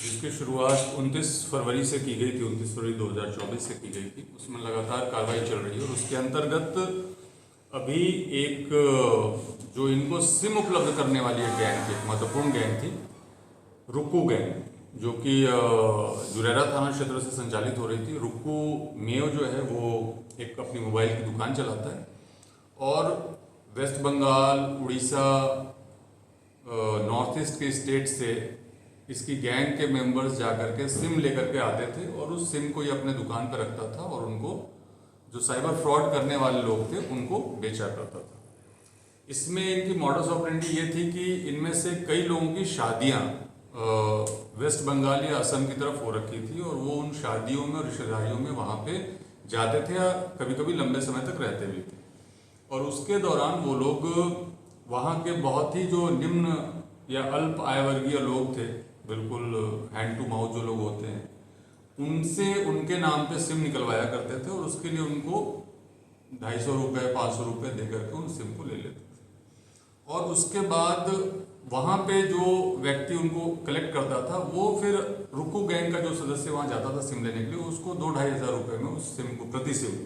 जिसकी शुरुआत 29 फरवरी से की गई थी, 29 फरवरी 2024 से की गई थी। उसमें लगातार कार्रवाई चल रही है और उसके अंतर्गत अभी एक जो इनको सिम उपलब्ध करने वाली एक गैंग थी, एक महत्वपूर्ण गैंग थी, रुक्कू गैंग, जो कि जुरेरा थाना क्षेत्र से संचालित हो रही थी। रुक्कू मेयो जो है वो एक अपनी मोबाइल की दुकान चलाता है और वेस्ट बंगाल, उड़ीसा, नॉर्थ ईस्ट के स्टेट से इसकी गैंग के मेंबर्स जाकर के सिम लेकर के आते थे और उस सिम को ये अपने दुकान पर रखता था और उनको जो साइबर फ्रॉड करने वाले लोग थे उनको बेचा करता था। इसमें इनकी मॉडस ऑपरेंडी ये थी कि इनमें से कई लोगों की शादियां वेस्ट बंगाल या असम की तरफ हो रखी थी और वो उन शादियों में और रिश्तेदारियों में वहाँ पे जाते थे या कभी कभी लंबे समय तक रहते भी थे। और उसके दौरान वो लोग वहाँ के बहुत ही जो निम्न या अल्प आय वर्गीय लोग थे, बिल्कुल हैंड टू माउथ जो लोग होते हैं, उनसे उनके नाम पे सिम निकलवाया करते थे और उसके लिए उनको 250 रुपये 500 रुपये दे करके उन सिम को ले लेते थे। और उसके बाद वहाँ पे जो व्यक्ति उनको कलेक्ट करता था वो फिर रुक्कू गैंग का जो सदस्य वहाँ जाता था सिम लेने के लिए, उसको 2-2.5 हज़ार रुपये में उस सिम को, प्रति सिम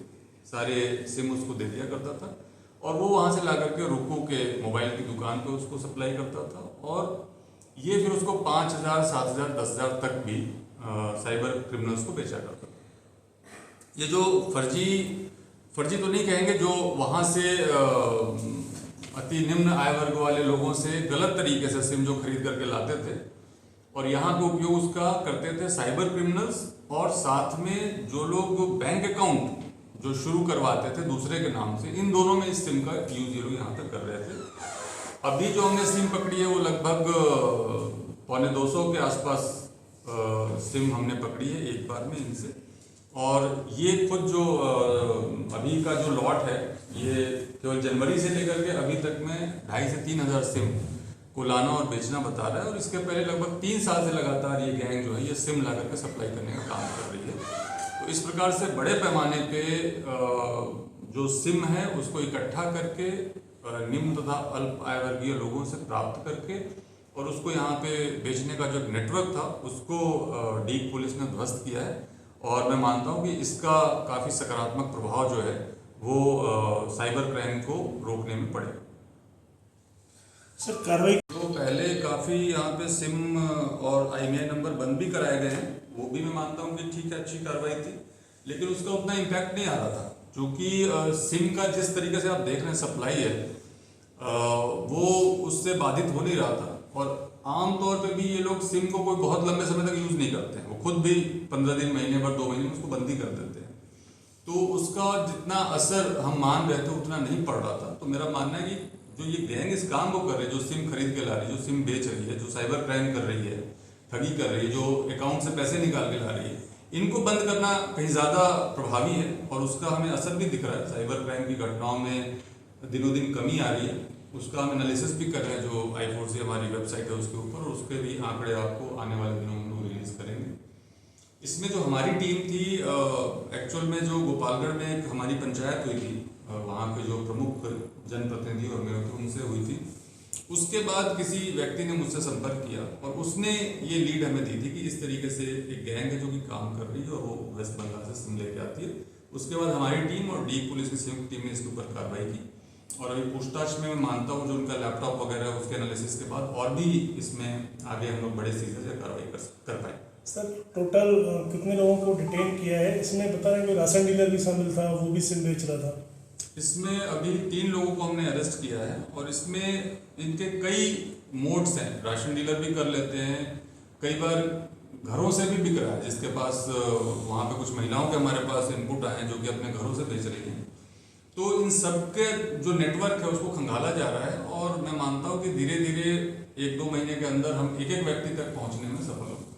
सारे सिम उसको दे दिया करता था और वो वहाँ से ला करके रुक्कू के मोबाइल की दुकान पे उसको सप्लाई करता था और ये फिर उसको 5,000, 7,000, 10,000 तक भी साइबर क्रिमिनल्स को बेचा करता था। ये जो फर्जी तो नहीं कहेंगे, जो वहाँ से अति निम्न आय वर्ग वाले लोगों से गलत तरीके से सिम जो खरीद करके लाते थे और यहाँ पे उपयोग उसका करते थे साइबर क्रिमिनल्स, और साथ में जो लोग बैंक अकाउंट जो शुरू करवाते थे दूसरे के नाम से, इन दोनों में इस सिम का यूज ये लोग यहाँ पे कर रहे थे। अभी जो हमने सिम पकड़ी है वो लगभग 250 के आसपास सिम हमने पकड़ी है एक बार में इनसे। और ये खुद जो अभी का जो लॉट है ये केवल जनवरी से लेकर के अभी तक में 2,500 से 3,000 सिम को लाना और बेचना बता रहा है। और इसके पहले लगभग 3 साल से लगातार ये गैंग जो है ये सिम ला करके सप्लाई करने का काम कर रही है। तो इस प्रकार से बड़े पैमाने पे जो सिम है उसको इकट्ठा करके निम्न तथा अल्प आय वर्गीय लोगों से प्राप्त करके और उसको यहाँ पे बेचने का जो नेटवर्क था उसको डीग पुलिस ने ध्वस्त किया है। और मैं मानता हूँ कि इसका काफ़ी सकारात्मक प्रभाव जो है वो साइबर क्राइम को रोकने में पड़ेगा। सर कार्रवाई तो पहले काफ़ी यहाँ पे सिम और IMEI नंबर बंद भी कराए गए हैं, वो भी मैं मानता हूँ कि ठीक है, अच्छी कार्रवाई थी, लेकिन उसका उतना इम्पैक्ट नहीं आ रहा था क्योंकि सिम का जिस तरीके से आप देख रहे हैं सप्लाई है वो उससे बाधित हो नहीं रहा था। और आमतौर पे भी ये लोग सिम को कोई बहुत लंबे समय तक यूज़ नहीं करते हैं, वो खुद भी 15 दिन, महीने भर, 2 महीने में उसको बंद ही कर देते हैं। तो उसका जितना असर हम मान रहे थे उतना नहीं पड़ रहा था। तो मेरा मानना है कि जो ये गैंग इस काम को कर रही है, जो सिम खरीद के ला रही है, जो सिम बेच रही है, जो साइबर क्राइम कर रही है, ठगी कर रही है, जो अकाउंट से पैसे निकाल के ला रही है, इनको बंद करना कहीं ज़्यादा प्रभावी है और उसका हमें असर भी दिख रहा है। साइबर क्राइम की घटनाओं में दिनों दिन कमी आ रही है, उसका हम एनालिसिस भी कर रहे हैं जो I4C हमारी वेबसाइट है उसके ऊपर, और उसके भी आंकड़े आपको आने वाले दिनों में रिलीज करेंगे। इसमें जो हमारी टीम थी एक्चुअल में जो गोपालगढ़ में एक हमारी पंचायत हुई थी, वहाँ के जो प्रमुख जनप्रतिनिधि और मेयर थे उनसे हुई थी। उसके बाद किसी व्यक्ति ने मुझसे संपर्क किया और उसने ये लीड हमें दी थी कि इस तरीके से एक गैंग है जो कि काम कर रही है और वो वेस्ट बंगाल से सिम लेके आती है। उसके बाद हमारी टीम और डीग पुलिस की संयुक्त टीम ने इसके ऊपर कार्रवाई की और अभी पूछताछ में मैं मानता हूँ जो उनका लैपटॉप वगैरह है उसके एनालिसिस के बाद और भी इसमें आगे हम लोग बड़े सीजन से कार्रवाई कर पाए। सर टोटल कितने लोगों को डिटेन किया है? इसमें बता रहे हैं कि राशन डीलर भी शामिल था, वो भी सिम बेच रहा था। इसमें अभी 3 लोगों को हमने अरेस्ट किया है और इसमें इनके कई मोड्स हैं। राशन डीलर भी कर लेते हैं, कई बार घरों से भी बिक रहा है, जिसके पास वहाँ पे कुछ महिलाओं के हमारे पास इनपुट आए हैं जो कि अपने घरों से बेच रही हैं। तो इन सबके जो नेटवर्क है उसको खंगाला जा रहा है और मैं मानता हूँ कि धीरे धीरे 1-2 महीने के अंदर हम एक एक व्यक्ति तक पहुँचने में सफल होंगे।